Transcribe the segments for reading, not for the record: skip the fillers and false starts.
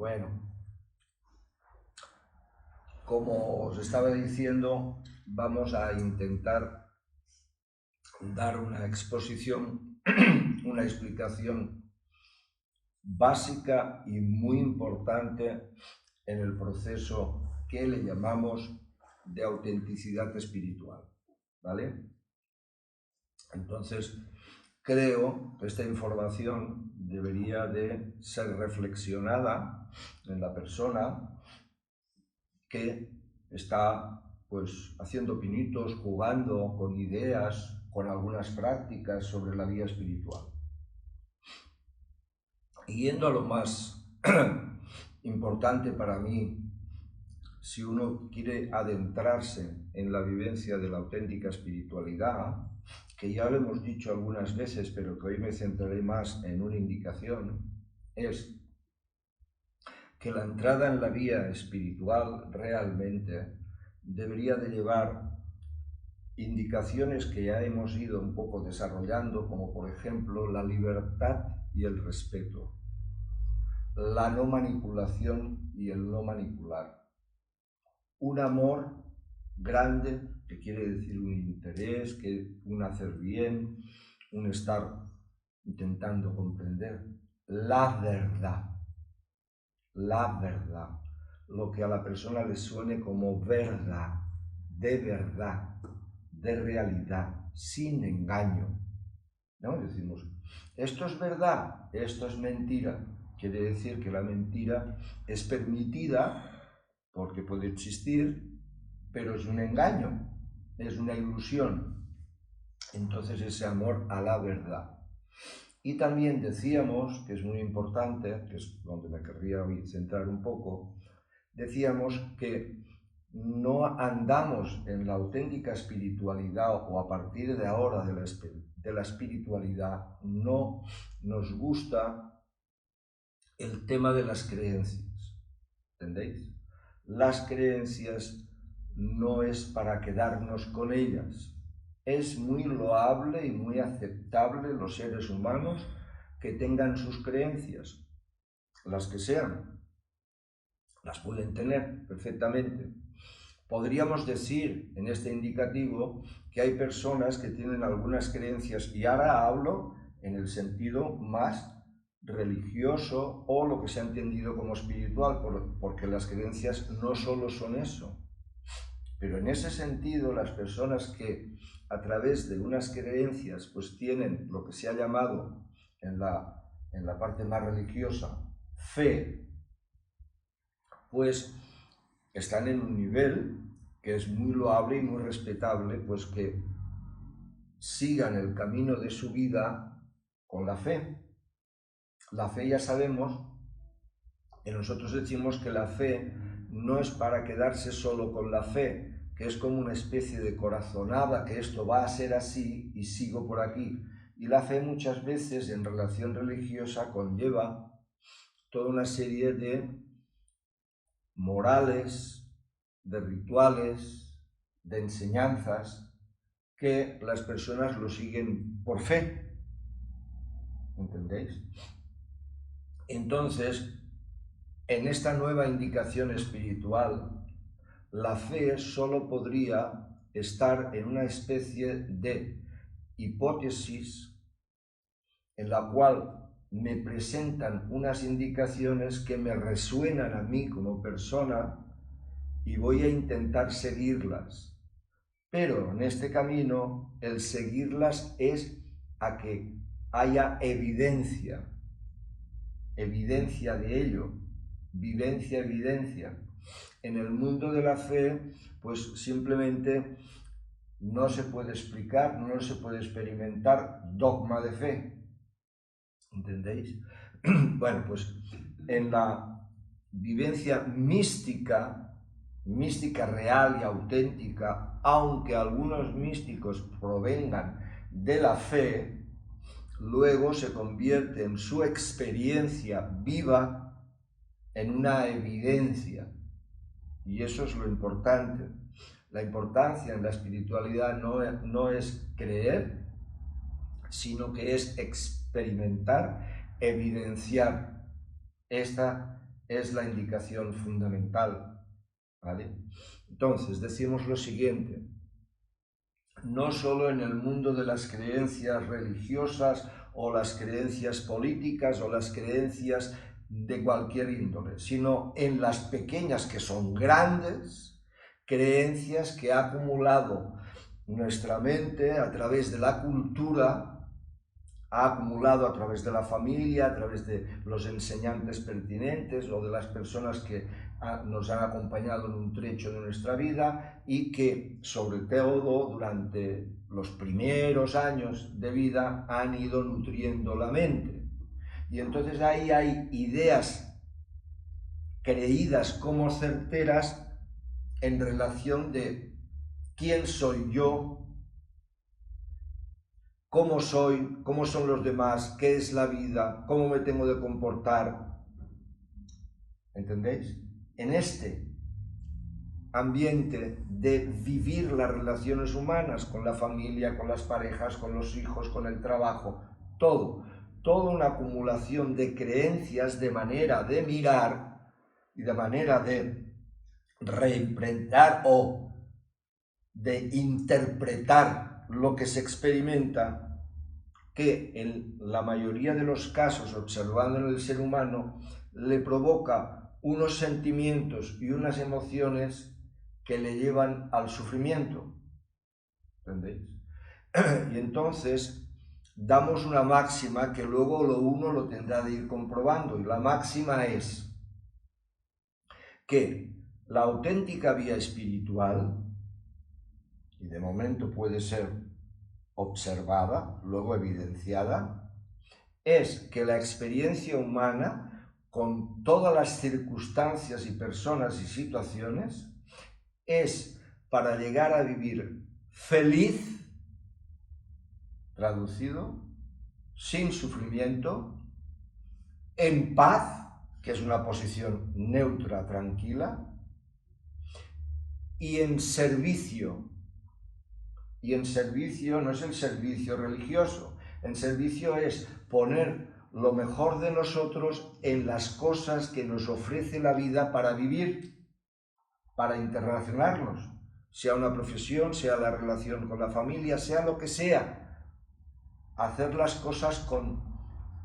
Bueno, como os estaba diciendo, vamos a intentar dar una exposición, una explicación básica y muy importante en el proceso que le llamamos de autenticidad espiritual, ¿vale? Entonces, creo que esta información debería de ser reflexionada en la persona que está pues haciendo pinitos, jugando con ideas, con algunas prácticas sobre la vida espiritual. Y yendo a lo más importante para mí, si uno quiere adentrarse en la vivencia de la auténtica espiritualidad, que ya lo hemos dicho algunas veces, pero que hoy me centraré más en una indicación, es que la entrada en la vía espiritual realmente debería de llevar indicaciones que ya hemos ido un poco desarrollando, como por ejemplo la libertad y el respeto, la no manipulación y el no manipular, un amor grande, que quiere decir un interés, un hacer bien, un estar intentando comprender la verdad, lo que a la persona le suene como verdad, de realidad, sin engaño, ¿no? Decimos, esto es verdad, esto es mentira. Quiere decir que la mentira es permitida porque puede existir, pero es un engaño, es una ilusión. Entonces ese amor a la verdad. Y también decíamos, que es muy importante, que es donde me querría hoy centrar un poco, decíamos que no andamos en la auténtica espiritualidad, o a partir de ahora de la espiritualidad, no nos gusta el tema de las creencias, ¿entendéis? Las creencias no es para quedarnos con ellas. Es muy loable y muy aceptable los seres humanos que tengan sus creencias, las que sean, las pueden tener perfectamente. Podríamos decir en este indicativo que hay personas que tienen algunas creencias, y ahora hablo en el sentido más religioso o lo que se ha entendido como espiritual, porque las creencias no solo son eso. Pero en ese sentido, las personas que a través de unas creencias pues tienen lo que se ha llamado en la parte más religiosa fe, pues están en un nivel que es muy loable y muy respetable, pues que sigan el camino de su vida con la fe. La fe, ya sabemos, que nosotros decimos que la fe no es para quedarse solo con la fe, que es como una especie de corazonada, que esto va a ser así y sigo por aquí. Y la fe muchas veces en relación religiosa conlleva toda una serie de morales, de rituales, de enseñanzas, que las personas lo siguen por fe, ¿entendéis? Entonces, en esta nueva indicación espiritual, la fe solo podría estar en una especie de hipótesis en la cual me presentan unas indicaciones que me resuenan a mí como persona y voy a intentar seguirlas. Pero en este camino, el seguirlas es a que haya evidencia de ello, evidencia. En el mundo de la fe, pues simplemente no se puede explicar, no se puede experimentar dogma de fe, ¿entendéis? Bueno, pues en la vivencia mística real y auténtica, aunque algunos místicos provengan de la fe, luego se convierte en su experiencia viva en una evidencia. Y eso es lo importante. La importancia en la espiritualidad no es creer, sino que es experimentar, evidenciar esta es la indicación fundamental, ¿vale? Entonces, decimos lo siguiente: no solo en el mundo de las creencias religiosas o las creencias políticas o las creencias de cualquier índole, sino en las pequeñas, que son grandes, creencias que ha acumulado nuestra mente a través de la cultura, ha acumulado a través de la familia, a través de los enseñantes pertinentes o de las personas que nos han acompañado en un trecho de nuestra vida y que, sobre todo, durante los primeros años de vida han ido nutriendo la mente. Y entonces ahí hay ideas creídas como certeras en relación de quién soy yo, cómo soy, cómo son los demás, qué es la vida, cómo me tengo de comportar. ¿Entendéis? En este ambiente de vivir las relaciones humanas con la familia, con las parejas, con los hijos, con el trabajo, toda una acumulación de creencias, de manera de mirar y de manera de reinventar o de interpretar lo que se experimenta, que en la mayoría de los casos, observando en el ser humano, le provoca unos sentimientos y unas emociones que le llevan al sufrimiento. ¿Entendéis? Y entonces damos una máxima que luego uno lo tendrá de ir comprobando, y la máxima es que la auténtica vía espiritual, y de momento puede ser observada, luego evidenciada, es que la experiencia humana, con todas las circunstancias y personas y situaciones, es para llegar a vivir feliz, traducido, sin sufrimiento, en paz, que es una posición neutra, tranquila, y en servicio. Y en servicio no es el servicio religioso, en servicio es poner lo mejor de nosotros en las cosas que nos ofrece la vida para vivir, para interrelacionarnos, sea una profesión, sea la relación con la familia, sea lo que sea, hacer las cosas con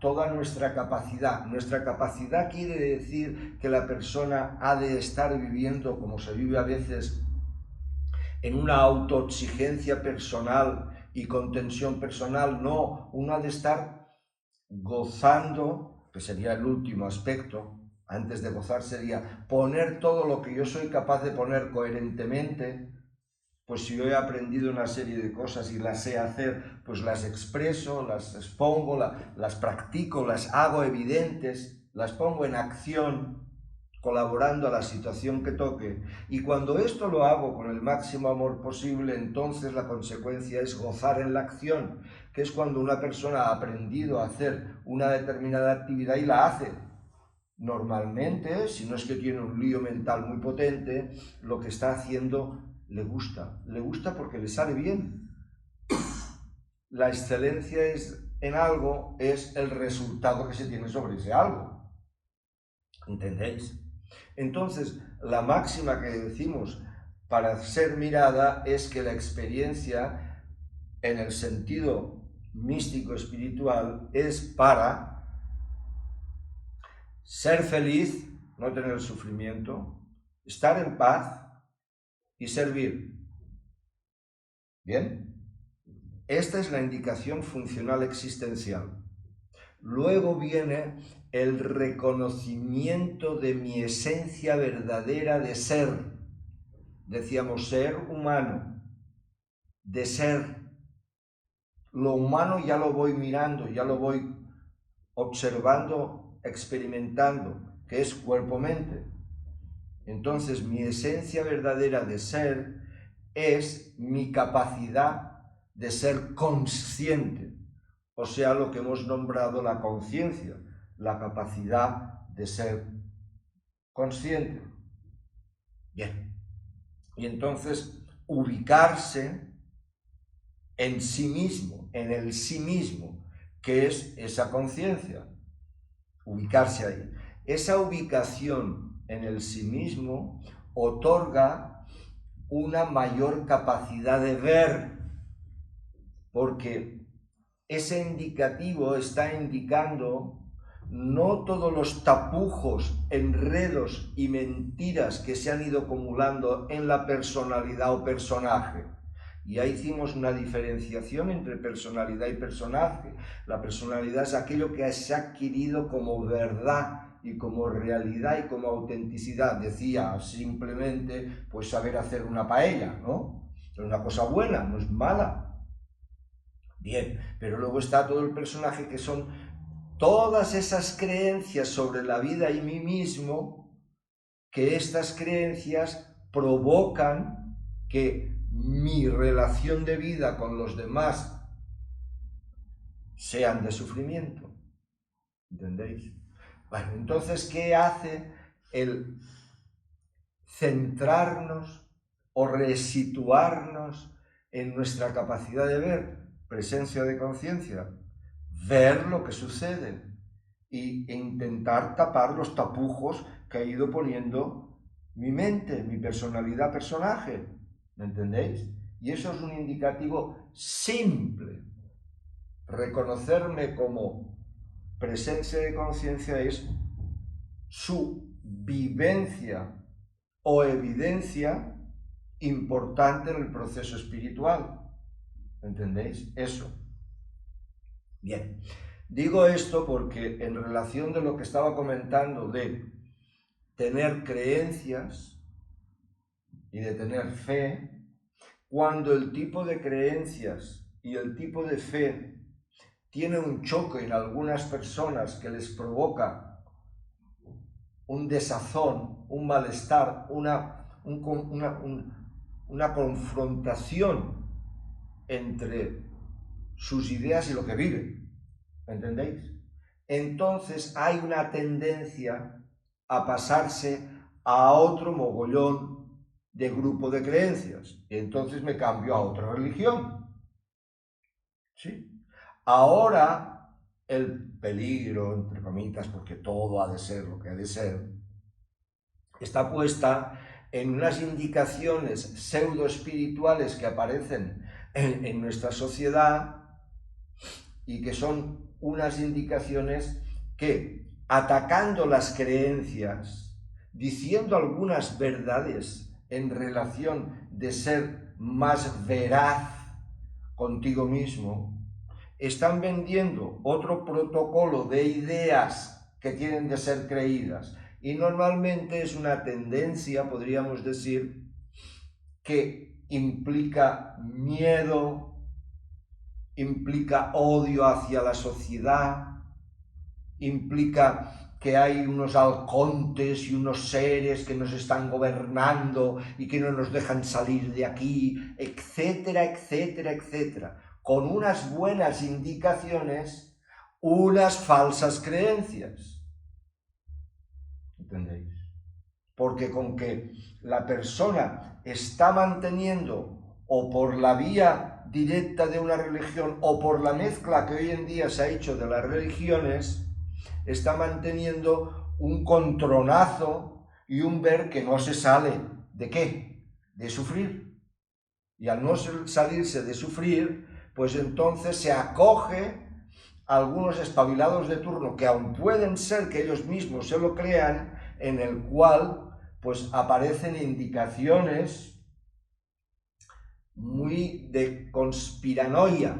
toda nuestra capacidad. Nuestra capacidad quiere decir que la persona ha de estar viviendo, como se vive a veces, en una autoexigencia personal y con tensión personal. No, uno ha de estar gozando, que sería el último aspecto. Antes de gozar sería poner todo lo que yo soy capaz de poner coherentemente. Pues si yo he aprendido una serie de cosas y las sé hacer, pues las expreso, las expongo, las practico, las hago evidentes, las pongo en acción, colaborando a la situación que toque. Y cuando esto lo hago con el máximo amor posible, entonces la consecuencia es gozar en la acción, que es cuando una persona ha aprendido a hacer una determinada actividad y la hace. Normalmente, si no es que tiene un lío mental muy potente, lo que está haciendo le gusta porque le sale bien. La excelencia en algo es el resultado que se tiene sobre ese algo. ¿Entendéis? Entonces, la máxima que decimos para ser mirada es que la experiencia, en el sentido místico espiritual, es para ser feliz, no tener sufrimiento, estar en paz y servir. ¿Bien? Esta es la indicación funcional existencial. Luego viene el reconocimiento de mi esencia verdadera de ser. Decíamos ser humano, de ser. Lo humano ya lo voy mirando, ya lo voy observando, experimentando, que es cuerpo-mente. Entonces, mi esencia verdadera de ser es mi capacidad de ser consciente, o sea, lo que hemos nombrado la conciencia, la capacidad de ser consciente. Bien. Y entonces, ubicarse en sí mismo, en el sí mismo, que es esa conciencia, ubicarse ahí. esa ubicación en el sí mismo otorga una mayor capacidad de ver, porque ese indicativo está indicando no todos los tapujos, enredos y mentiras que se han ido acumulando en la personalidad o personaje. Y ahí hicimos una diferenciación entre personalidad y personaje. La personalidad es aquello que se ha adquirido como verdad y como realidad y como autenticidad. Decía simplemente, pues saber hacer una paella, ¿no? Es una cosa buena, no es mala. Bien, pero luego está todo el personaje, que son todas esas creencias sobre la vida y mí mismo, que estas creencias provocan que mi relación de vida con los demás sean de sufrimiento. ¿Entendéis? Bueno, entonces, ¿qué hace el centrarnos o resituarnos en nuestra capacidad de ver? Presencia de conciencia. Ver lo que sucede e intentar tapar los tapujos que ha ido poniendo mi mente, mi personalidad, personaje. ¿Me entendéis? Y eso es un indicativo simple. Reconocerme como presencia de conciencia es su vivencia o evidencia importante en el proceso espiritual. ¿Entendéis? Eso. Bien. Digo esto porque en relación de lo que estaba comentando de tener creencias y de tener fe, cuando el tipo de creencias y el tipo de fe tiene un choque en algunas personas que les provoca un desazón, un malestar, una confrontación entre sus ideas y lo que viven, ¿entendéis? Entonces hay una tendencia a pasarse a otro mogollón de grupo de creencias, y entonces me cambio a otra religión. ¿Sí? Ahora el peligro, entre comillas, porque todo ha de ser lo que ha de ser, está puesta en unas indicaciones pseudo-espirituales que aparecen en nuestra sociedad, y que son unas indicaciones que, atacando las creencias, diciendo algunas verdades en relación de ser más veraz contigo mismo, están vendiendo otro protocolo de ideas que tienen de ser creídas. Y normalmente es una tendencia, podríamos decir, que implica miedo, implica odio hacia la sociedad, implica que hay unos halcontes y unos seres que nos están gobernando y que no nos dejan salir de aquí, etcétera, etcétera, etcétera. Con unas buenas indicaciones, unas falsas creencias. ¿Entendéis? Porque con que la persona está manteniendo, o por la vía directa de una religión o por la mezcla que hoy en día se ha hecho de las religiones, está manteniendo un contronazo y un ver que no se sale ¿de qué? De sufrir. Y al no salirse de sufrir, pues entonces se acoge a algunos espabilados de turno, que aún pueden ser que ellos mismos se lo crean, en el cual pues aparecen indicaciones muy de conspiranoia.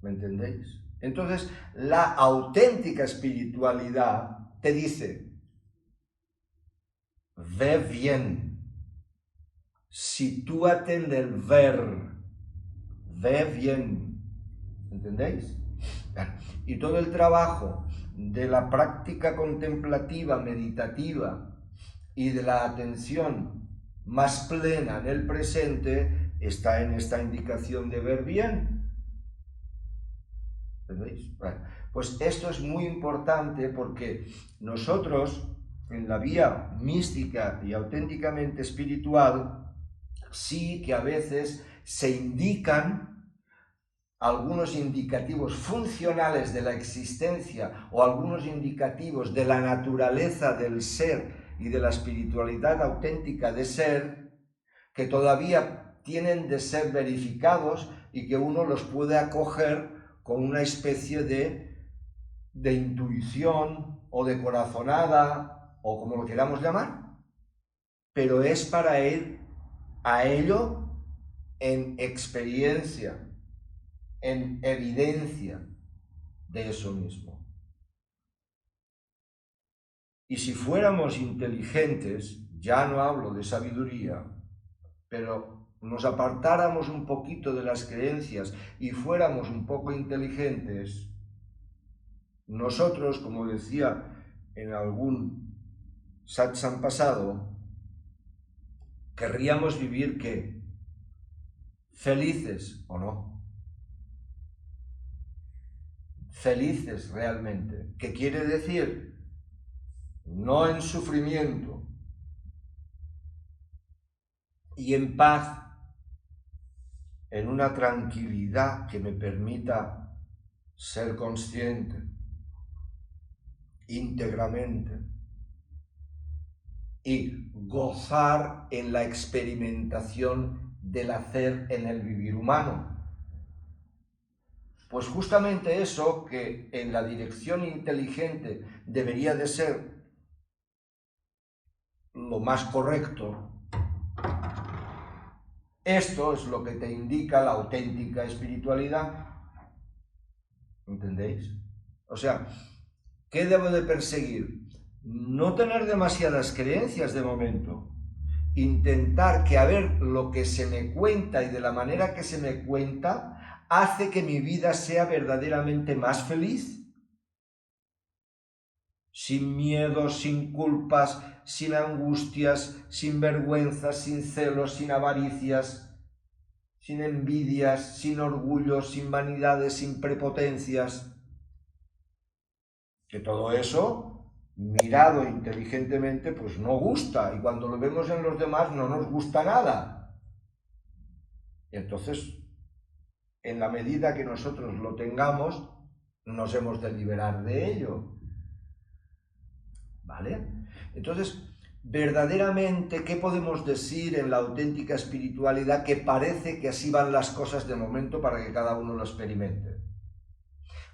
¿Me entendéis? Entonces, la auténtica espiritualidad te dice: ve bien, sitúate en el ver, ve bien. ¿Entendéis? Y todo el trabajo de la práctica contemplativa, meditativa y de la atención más plena en el presente está en esta indicación de ver bien. ¿Entendéis? Bueno, pues esto es muy importante, porque nosotros en la vía mística y auténticamente espiritual sí que a veces se indican algunos indicativos funcionales de la existencia o algunos indicativos de la naturaleza del ser y de la espiritualidad auténtica de ser, que todavía tienen de ser verificados y que uno los puede acoger con una especie de intuición o de corazonada o como lo queramos llamar, pero es para ir a ello en experiencia, en evidencia de eso mismo. Y si fuéramos inteligentes, ya no hablo de sabiduría, pero nos apartáramos un poquito de las creencias y fuéramos un poco inteligentes, nosotros, como decía en algún satsang pasado, querríamos vivir ¿qué? Felices o no. Felices realmente. ¿Qué quiere decir? No en sufrimiento y en paz, en una tranquilidad que me permita ser consciente íntegramente y gozar en la experimentación del hacer en el vivir humano. Pues justamente eso que en la dirección inteligente debería de ser lo más correcto, esto es lo que te indica la auténtica espiritualidad. ¿Entendéis? O sea, ¿qué debo de perseguir? No tener demasiadas creencias de momento. Intentar que a ver lo que se me cuenta y de la manera que se me cuenta hace que mi vida sea verdaderamente más feliz. Sin miedos, sin culpas, sin angustias, sin vergüenzas, sin celos, sin avaricias, sin envidias, sin orgullos, sin vanidades, sin prepotencias. Que todo eso, mirado inteligentemente, pues no gusta, y cuando lo vemos en los demás no nos gusta nada. Y entonces, en la medida que nosotros lo tengamos, nos hemos de liberar de ello. ¿Vale? Entonces, verdaderamente, ¿qué podemos decir en la auténtica espiritualidad que parece que así van las cosas de momento para que cada uno lo experimente?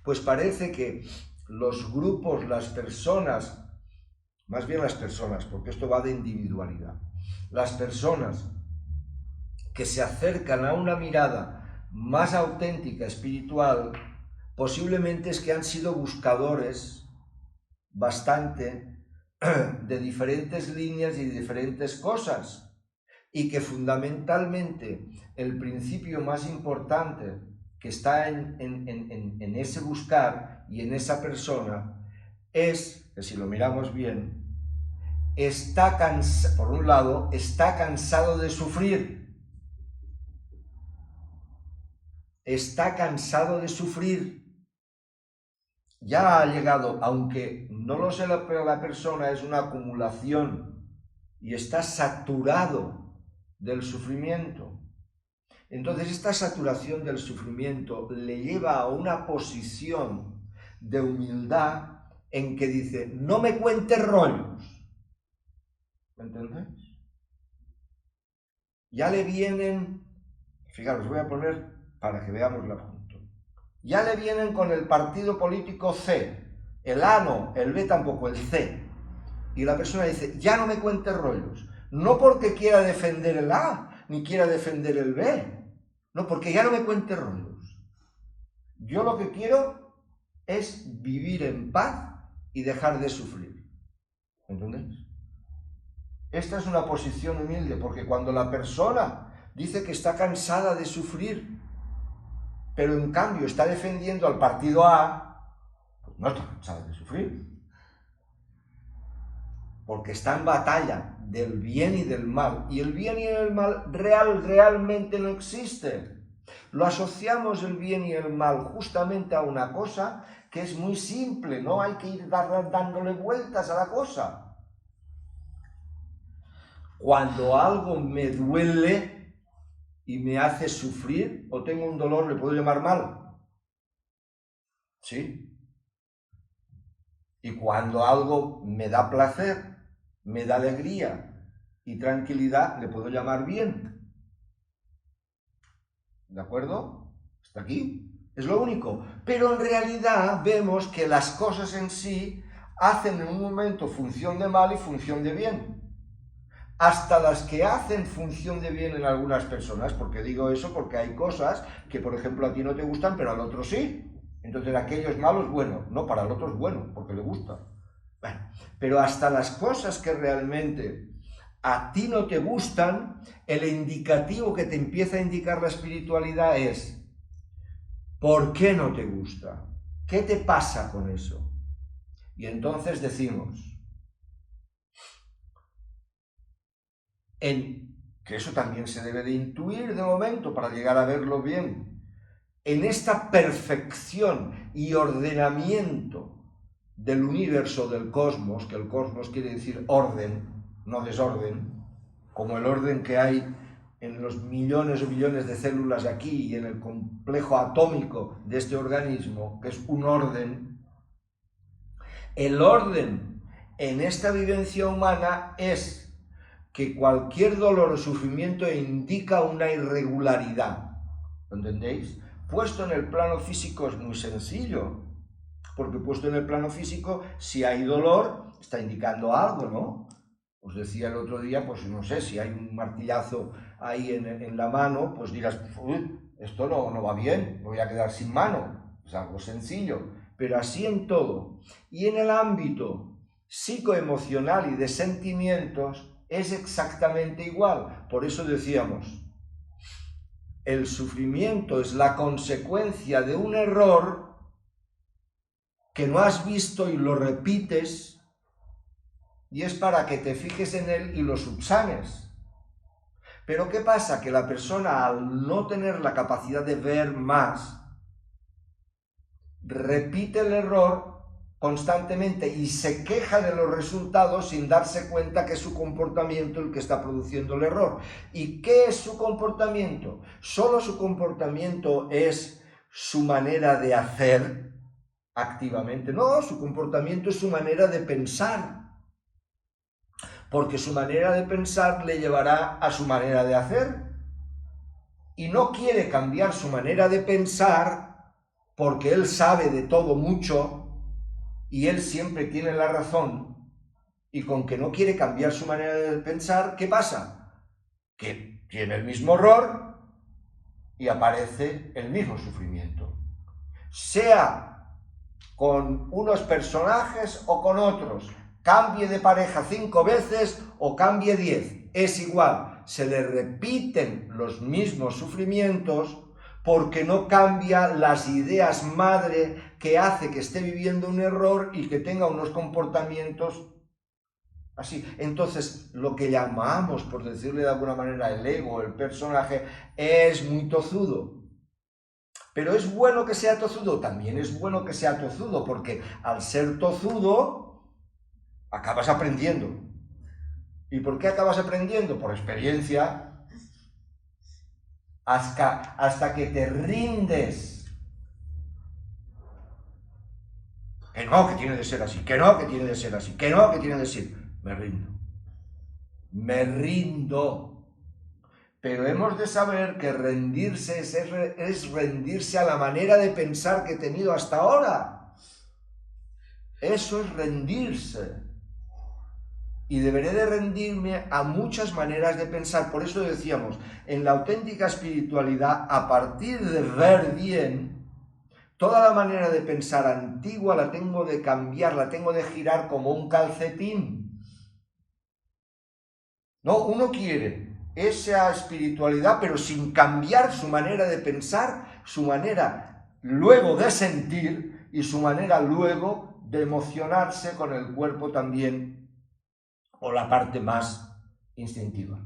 Pues parece que los grupos, las personas, más bien las personas, porque esto va de individualidad, las personas que se acercan a una mirada más auténtica, espiritual, posiblemente es que han sido buscadores bastante de diferentes líneas y de diferentes cosas, y que fundamentalmente el principio más importante que está en ese buscar y en esa persona es, que si lo miramos bien, por un lado, está cansado de sufrir. Está cansado de sufrir. Ya ha llegado, aunque no lo sé la persona, es una acumulación y está saturado del sufrimiento. Entonces esta saturación del sufrimiento le lleva a una posición de humildad en que dice, no me cuentes rollos. ¿Me entendéis? Ya le vienen, fijaros, voy a poner para que veamos la punto. Ya le vienen con el partido político C, el A no, el B tampoco, el C. Y la persona dice, ya no me cuentes rollos. No porque quiera defender el A, ni quiera defender el B. No, porque ya no me cuentes rollos. Yo lo que quiero es vivir en paz y dejar de sufrir. ¿Entendéis? Esta es una posición humilde, porque cuando la persona dice que está cansada de sufrir, pero en cambio está defendiendo al partido A, pues no está cansada de sufrir. Porque está en batalla del bien y del mal. Y el bien y el mal realmente no existe. Lo asociamos el bien y el mal justamente a una cosa que es muy simple, no hay que ir dándole vueltas a la cosa. Cuando algo me duele, y me hace sufrir o tengo un dolor, ¿le puedo llamar mal? ¿Sí? Y cuando algo me da placer, me da alegría y tranquilidad, ¿le puedo llamar bien? ¿De acuerdo? ¿Hasta aquí? Es lo único. Pero en realidad vemos que las cosas en sí hacen en un momento función de mal y función de bien. Hasta las que hacen función de bien en algunas personas, porque digo eso porque hay cosas que, por ejemplo, a ti no te gustan, pero al otro sí. Entonces aquello es malo, es bueno. No, para el otro es bueno, porque le gusta. Bueno, pero hasta las cosas que realmente a ti no te gustan, el indicativo que te empieza a indicar la espiritualidad es ¿por qué no te gusta? ¿Qué te pasa con eso? Y entonces decimos, que eso también se debe de intuir de momento para llegar a verlo bien, en esta perfección y ordenamiento del universo, del cosmos, que el cosmos quiere decir orden, no desorden, como el orden que hay en los millones o billones de células aquí y en el complejo atómico de este organismo, que es un orden. El orden en esta vivencia humana es que cualquier dolor o sufrimiento indica una irregularidad. ¿Lo entendéis? Puesto en el plano físico es muy sencillo, porque puesto en el plano físico, si hay dolor, está indicando algo, ¿no? Os decía el otro día, pues no sé, si hay un martillazo ahí en la mano, pues dirás, esto no va bien, me voy a quedar sin mano. Es algo sencillo, pero así en todo. Y en el ámbito psicoemocional y de sentimientos es exactamente igual. Por eso decíamos, el sufrimiento es la consecuencia de un error que no has visto y lo repites, y es para que te fijes en él y lo subsanes. Pero ¿qué pasa? Que la persona, al no tener la capacidad de ver más, repite el error constantemente y se queja de los resultados sin darse cuenta que es su comportamiento el que está produciendo el error. ¿Y qué es su comportamiento? Solo su comportamiento es su manera de hacer activamente. No, su comportamiento es su manera de pensar. Porque su manera de pensar le llevará a su manera de hacer. Y no quiere cambiar su manera de pensar porque él sabe de todo mucho y él siempre tiene la razón. Y con que no quiere cambiar su manera de pensar, ¿qué pasa? Que tiene el mismo error y aparece el mismo sufrimiento. Sea con unos personajes o con otros, cambie de pareja 5 veces o cambie 10, es igual, se le repiten los mismos sufrimientos porque no cambia las ideas madre que hace que esté viviendo un error y que tenga unos comportamientos así. Entonces, lo que llamamos, por decirle de alguna manera, el ego, el personaje, es muy tozudo. Pero es bueno que sea tozudo, también es bueno que sea tozudo, porque al ser tozudo, acabas aprendiendo. ¿Y por qué acabas aprendiendo? Por experiencia. Hasta que te rindes. Que no, que tiene de ser así, que no, que tiene de ser así, que no, que tiene de ser. Me rindo. Me rindo. Pero hemos de saber que rendirse es rendirse a la manera de pensar que he tenido hasta ahora. Eso es rendirse. Y deberé de rendirme a muchas maneras de pensar. Por eso decíamos, en la auténtica espiritualidad, a partir de ver bien, toda la manera de pensar antigua la tengo de cambiar, la tengo de girar como un calcetín. No, uno quiere esa espiritualidad, pero sin cambiar su manera de pensar, su manera luego de sentir y su manera luego de emocionarse con el cuerpo también, o la parte más instintiva.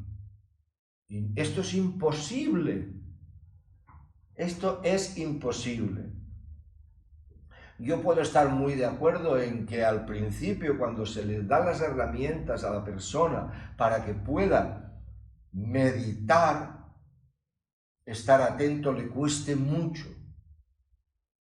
Y esto es imposible. Esto es imposible. Yo puedo estar muy de acuerdo en que al principio, cuando se les da las herramientas a la persona para que pueda meditar, estar atento le cueste mucho,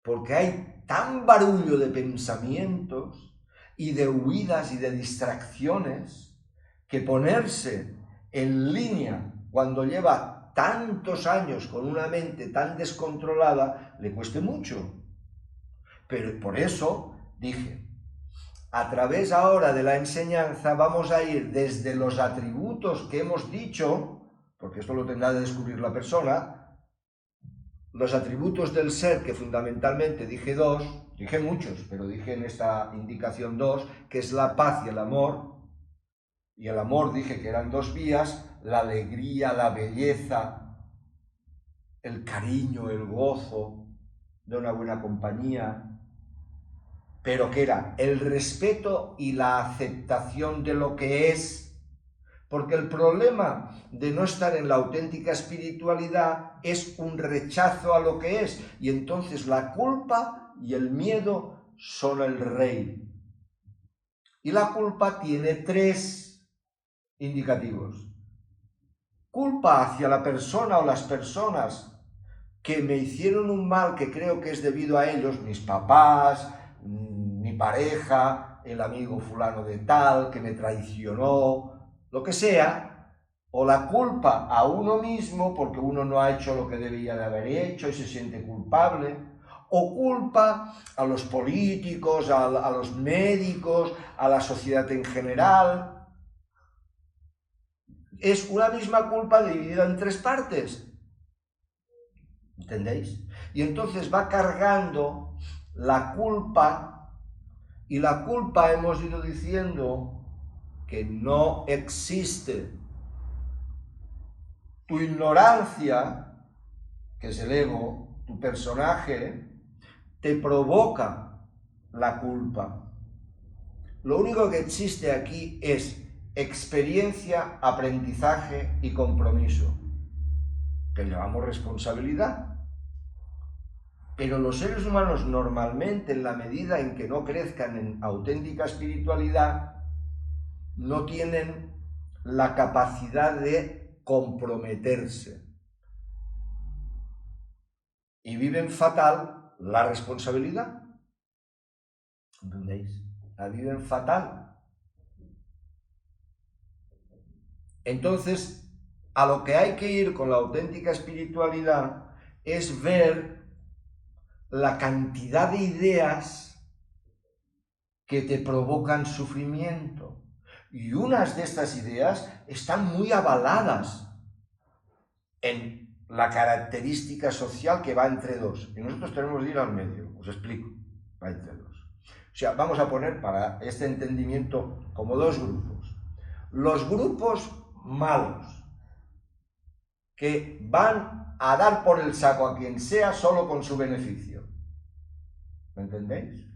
porque hay tan barullo de pensamientos y de huidas y de distracciones que ponerse en línea cuando lleva tantos años con una mente tan descontrolada le cueste mucho. Pero por eso dije, a través ahora de la enseñanza vamos a ir desde los atributos que hemos dicho, porque esto lo tendrá de descubrir la persona, los atributos del ser, que fundamentalmente dije dos, dije muchos, pero dije en esta indicación dos, que es la paz y el amor. Y el amor dije que eran dos vías, la alegría, la belleza, el cariño, el gozo de una buena compañía, pero que era el respeto y la aceptación de lo que es. Porque el problema de no estar en la auténtica espiritualidad es un rechazo a lo que es. Y entonces la culpa y el miedo son el rey. Y la culpa tiene tres indicativos. Culpa hacia la persona o las personas que me hicieron un mal que creo que es debido a ellos, mis papás, mi pareja, el amigo fulano de tal, que me traicionó, lo que sea, o la culpa a uno mismo porque uno no ha hecho lo que debía de haber hecho y se siente culpable, o culpa a los políticos, a los médicos, a la sociedad en general. Es una misma culpa dividida en tres partes. ¿Entendéis? Y entonces va cargando la culpa, y la culpa hemos ido diciendo que no existe. Tu ignorancia, que es el ego, tu personaje, te provoca la culpa. Lo único que existe aquí es experiencia, aprendizaje y compromiso, que llamamos responsabilidad. Pero los seres humanos normalmente, en la medida en que no crezcan en auténtica espiritualidad, no tienen la capacidad de comprometerse. Y viven fatal la responsabilidad. ¿Entendéis? La viven fatal. Entonces, a lo que hay que ir con la auténtica espiritualidad es ver la cantidad de ideas que te provocan sufrimiento. Y unas de estas ideas están muy avaladas en la característica social que va entre dos. Y nosotros tenemos que ir al medio. Os explico. Va entre dos. O sea, vamos a poner para este entendimiento como dos grupos. Los grupos malos, que van a dar por el saco a quien sea solo con su beneficio. ¿Me entendéis?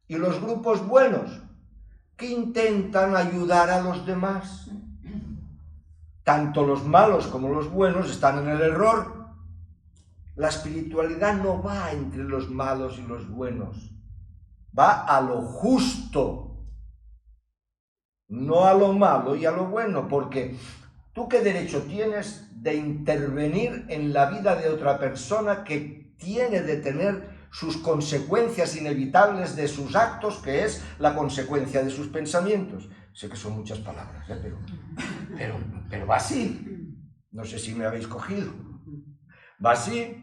Y los grupos buenos, que intentan ayudar a los demás. Tanto los malos como los buenos están en el error. La espiritualidad no va entre los malos y los buenos. Va a lo justo, no a lo malo y a lo bueno, porque ¿tú qué derecho tienes de intervenir en la vida de otra persona que tiene de tener sus consecuencias inevitables de sus actos, que es la consecuencia de sus pensamientos? Sé que son muchas palabras, pero va así. No sé si me habéis cogido. Va así.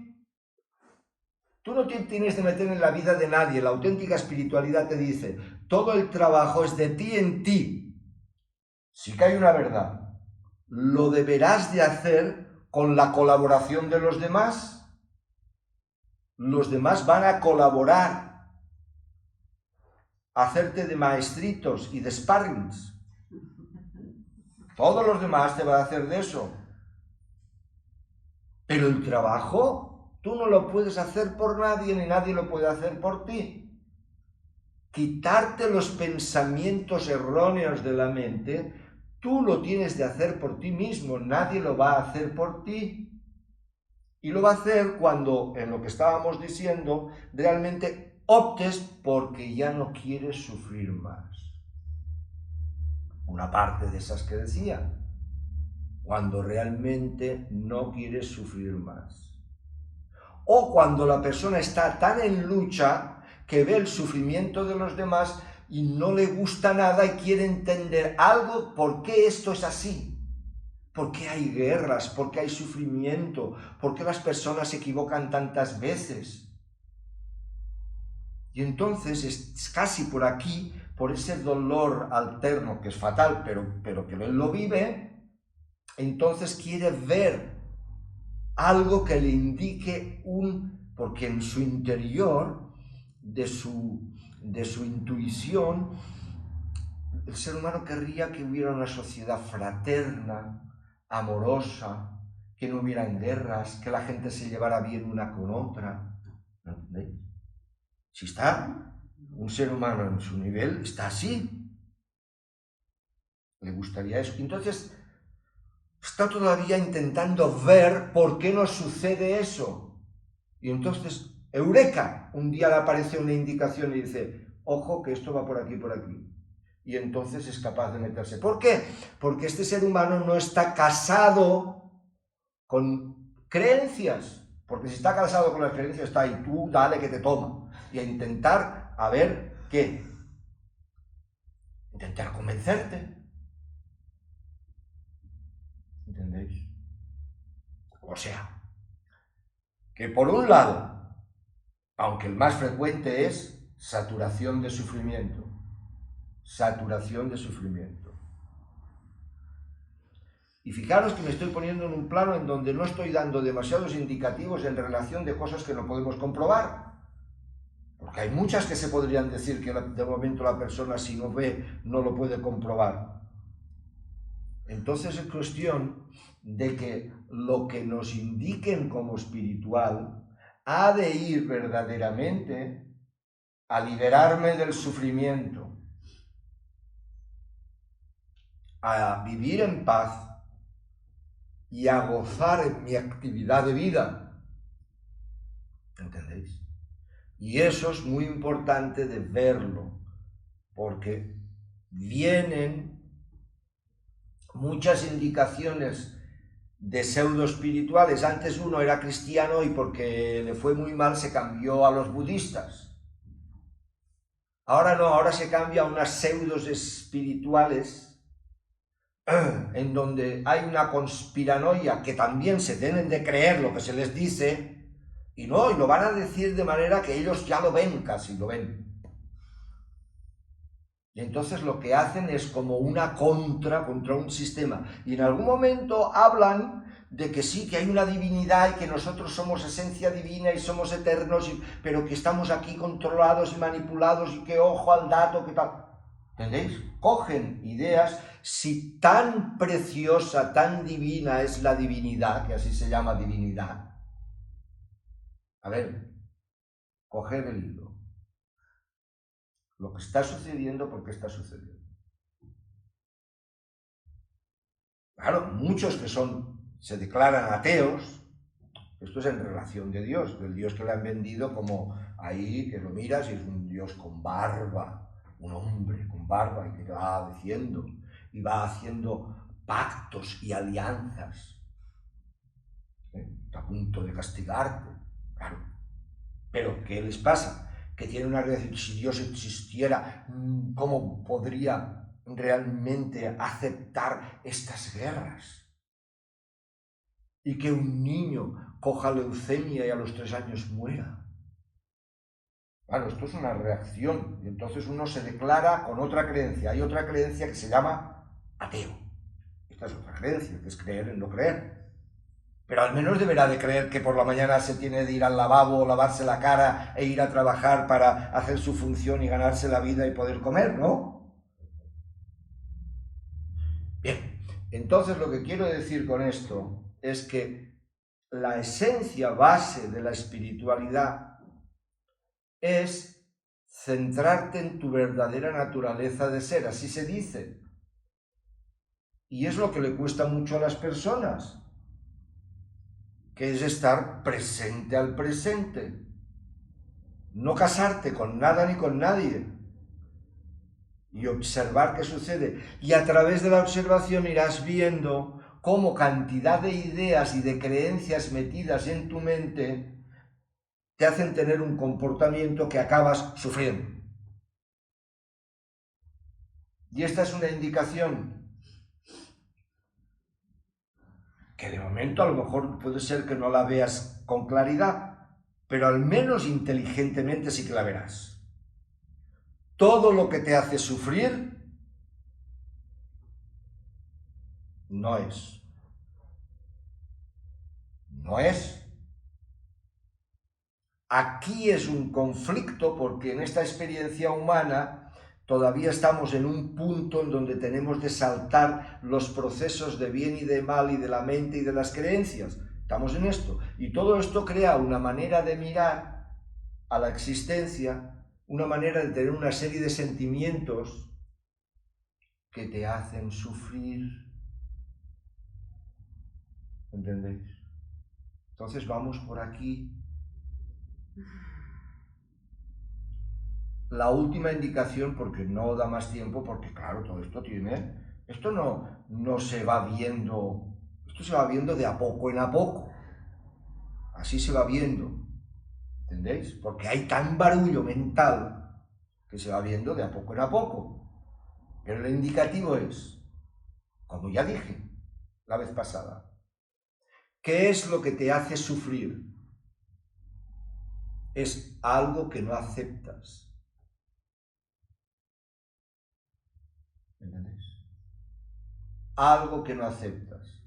Tú no te tienes de meter en la vida de nadie. La auténtica espiritualidad te dice, todo el trabajo es de ti en ti. Sí que hay una verdad. Lo deberás de hacer con la colaboración de los demás. Los demás van a colaborar, a hacerte de maestritos y de sparrings. Todos los demás te van a hacer de eso. Pero el trabajo tú no lo puedes hacer por nadie, ni nadie lo puede hacer por ti. Quitarte los pensamientos erróneos de la mente, tú lo tienes de hacer por ti mismo, nadie lo va a hacer por ti. Y lo va a hacer cuando, en lo que estábamos diciendo, realmente optes porque ya no quieres sufrir más. Una parte de esas que decía. cuando realmente no quiere sufrir más. O cuando la persona está tan en lucha que ve el sufrimiento de los demás y no le gusta nada y quiere entender algo, por qué esto es así. ¿Por qué hay guerras? ¿Por qué hay sufrimiento? ¿Por qué las personas se equivocan tantas veces? Y entonces es casi por aquí, por ese dolor alterno que es fatal, pero que él lo vive, entonces quiere ver algo que le indique porque en su interior, de su intuición, el ser humano querría que hubiera una sociedad fraterna, amorosa, que no hubieran guerras, que la gente se llevara bien una con otra. ¿No entendéis? Si está un ser humano en su nivel, está así. Le gustaría eso. Entonces, está todavía intentando ver por qué nos sucede eso. Y entonces, eureka, un día le aparece una indicación y dice, ojo que esto va por aquí, por aquí. Y entonces es capaz de meterse. ¿Por qué? Porque este ser humano no está casado con creencias. Porque si está casado con las creencias, está ahí, tú dale que te toma. Y a intentar, a ver, ¿qué? Intentar convencerte. ¿Entendéis? O sea, que por un lado, aunque el más frecuente es saturación de sufrimiento. Saturación de sufrimiento. Y fijaros que me estoy poniendo en un plano en donde no estoy dando demasiados indicativos en relación de cosas que no podemos comprobar. Porque hay muchas que se podrían decir que de momento la persona si no ve no lo puede comprobar. Entonces es cuestión de que lo que nos indiquen como espiritual ha de ir verdaderamente a liberarme del sufrimiento, a vivir en paz y a gozar en mi actividad de vida. ¿Entendéis? Y eso es muy importante de verlo, porque vienen muchas indicaciones de pseudo espirituales. Antes uno era cristiano y porque le fue muy mal se cambió a los budistas. Ahora no, ahora se cambia a unas pseudos espirituales en donde hay una conspiranoia que también se tienen de creer lo que se les dice y lo van a decir de manera que ellos ya lo ven, casi lo ven. Y entonces lo que hacen es como una contra un sistema. Y en algún momento hablan de que sí, que hay una divinidad y que nosotros somos esencia divina y somos eternos, pero que estamos aquí controlados y manipulados y que ojo al dato, que tal. ¿Entendéis? Cogen ideas, si tan preciosa, tan divina es la divinidad, que así se llama divinidad. A ver, coger el hilo. Lo que está sucediendo, ¿por qué está sucediendo? Claro, muchos que se declaran ateos, esto es en relación de Dios, del Dios que le han vendido como ahí, que lo miras y es un Dios con barba, un hombre con barba y que te va diciendo y va haciendo pactos y alianzas. Está a punto de castigarte, claro. Pero, ¿qué les pasa? Que tienen una relación, si Dios existiera, ¿cómo podría realmente aceptar estas guerras? Y que un niño coja leucemia y a los 3 años muera. Claro, esto es una reacción, y entonces uno se declara con otra creencia. Hay otra creencia que se llama ateo. Esta es otra creencia, que es creer en no creer. Pero al menos deberá de creer que por la mañana se tiene de ir al lavabo, lavarse la cara e ir a trabajar para hacer su función y ganarse la vida y poder comer, ¿no? Bien, entonces lo que quiero decir con esto es que la esencia base de la espiritualidad es centrarte en tu verdadera naturaleza de ser, así se dice. Y es lo que le cuesta mucho a las personas, que es estar presente al presente. No casarte con nada ni con nadie. Y observar qué sucede. Y a través de la observación irás viendo cómo cantidad de ideas y de creencias metidas en tu mente te hacen tener un comportamiento que acabas sufriendo. Y esta es una indicación que de momento a lo mejor puede ser que no la veas con claridad, pero al menos inteligentemente sí que la verás. Todo lo que te hace sufrir no es. No es. Aquí es un conflicto porque en esta experiencia humana todavía estamos en un punto en donde tenemos de saltar los procesos de bien y de mal y de la mente y de las creencias. Estamos en esto. Y todo esto crea una manera de mirar a la existencia, una manera de tener una serie de sentimientos que te hacen sufrir. ¿Entendéis? Entonces vamos por aquí. La última indicación, porque no da más tiempo, porque claro, todo esto esto no se va viendo, esto se va viendo de a poco en a poco. Así se va viendo, ¿entendéis? Porque hay tan barullo mental que se va viendo de a poco en a poco. Pero el indicativo es, como ya dije la vez pasada, ¿qué es lo que te hace sufrir? Es algo que no aceptas. ¿Entendéis? Algo que no aceptas.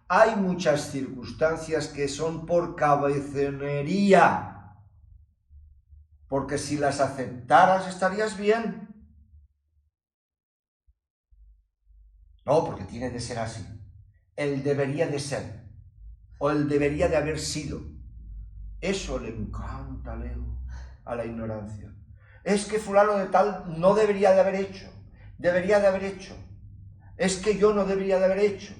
Hay muchas circunstancias que son por cabezonería, porque si las aceptaras estarías bien. No, porque tiene de ser así. El debería de ser, o el debería de haber sido. Eso le encanta al ego, a la ignorancia. Es que fulano de tal no debería de haber hecho, debería de haber hecho. Es que yo no debería de haber hecho.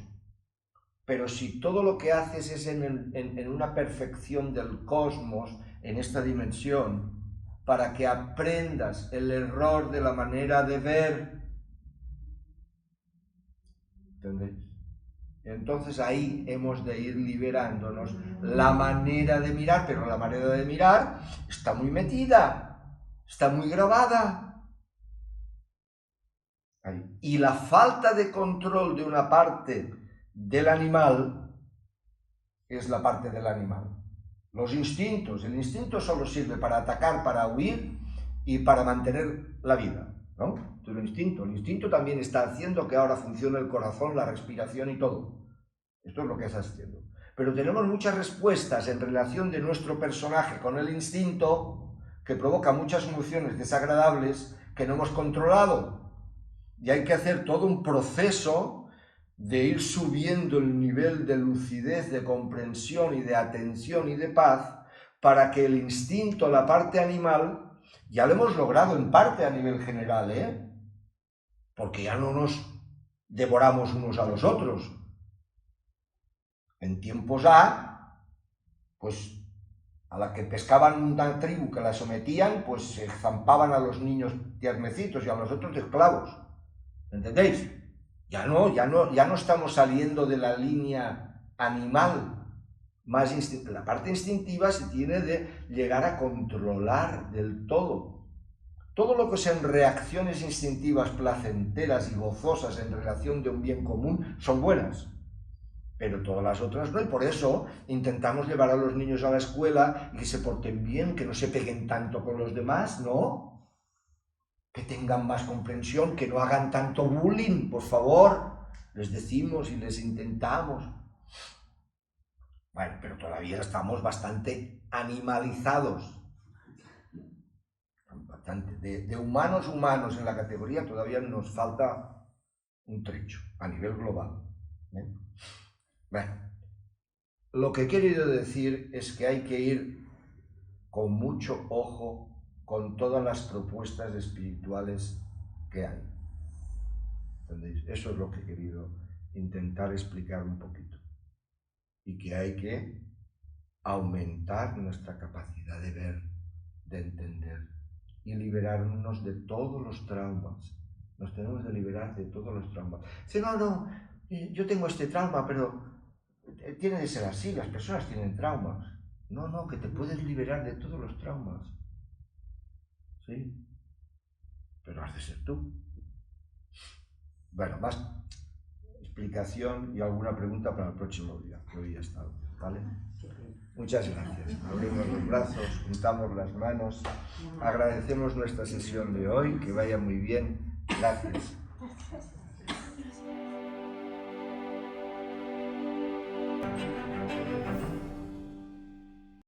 Pero si todo lo que haces es en una perfección del cosmos, en esta dimensión, para que aprendas el error de la manera de ver, ¿entendéis? Entonces ahí hemos de ir liberándonos la manera de mirar, pero la manera de mirar está muy metida, está muy grabada. Ahí. Y la falta de control de una parte del animal es la parte del animal. Los instintos, el instinto solo sirve para atacar, para huir y para mantener la vida, ¿no? Entonces el instinto también está haciendo que ahora funcione el corazón, la respiración y todo. Esto es lo que está haciendo. Pero tenemos muchas respuestas en relación de nuestro personaje con el instinto que provoca muchas emociones desagradables que no hemos controlado. Y hay que hacer todo un proceso de ir subiendo el nivel de lucidez, de comprensión y de atención y de paz para que el instinto, la parte animal, ya lo hemos logrado en parte a nivel general, porque ya no nos devoramos unos a los otros. En tiempos pues a la que pescaban una tribu que la sometían, pues se zampaban a los niños tiernecitos y a los otros de esclavos. ¿Entendéis? Ya no estamos saliendo de la línea animal. La parte instintiva se tiene de llegar a controlar del todo. Todo lo que sean reacciones instintivas placenteras y gozosas en relación de un bien común son buenas. Pero todas las otras no, y por eso intentamos llevar a los niños a la escuela y que se porten bien, que no se peguen tanto con los demás, ¿no? Que tengan más comprensión, que no hagan tanto bullying, por favor, les decimos y les intentamos. Bueno, pero todavía estamos bastante animalizados. Bastante. De humanos en la categoría todavía nos falta un trecho a nivel global. Bueno, lo que he querido decir es que hay que ir con mucho ojo con todas las propuestas espirituales que hay. ¿Entendéis? Eso es lo que he querido intentar explicar un poquito. Y que hay que aumentar nuestra capacidad de ver, de entender y liberarnos de todos los traumas. Nos tenemos de liberar de todos los traumas. Si no, yo tengo este trauma, pero tiene de ser así, las personas tienen traumas. No, no, que te puedes liberar de todos los traumas. ¿Sí? Pero has de ser tú. Bueno, más explicación y alguna pregunta para el próximo día, que hoy ya está, ¿vale? Muchas gracias. Abrimos los brazos, juntamos las manos, agradecemos nuestra sesión de hoy, que vaya muy bien. Gracias.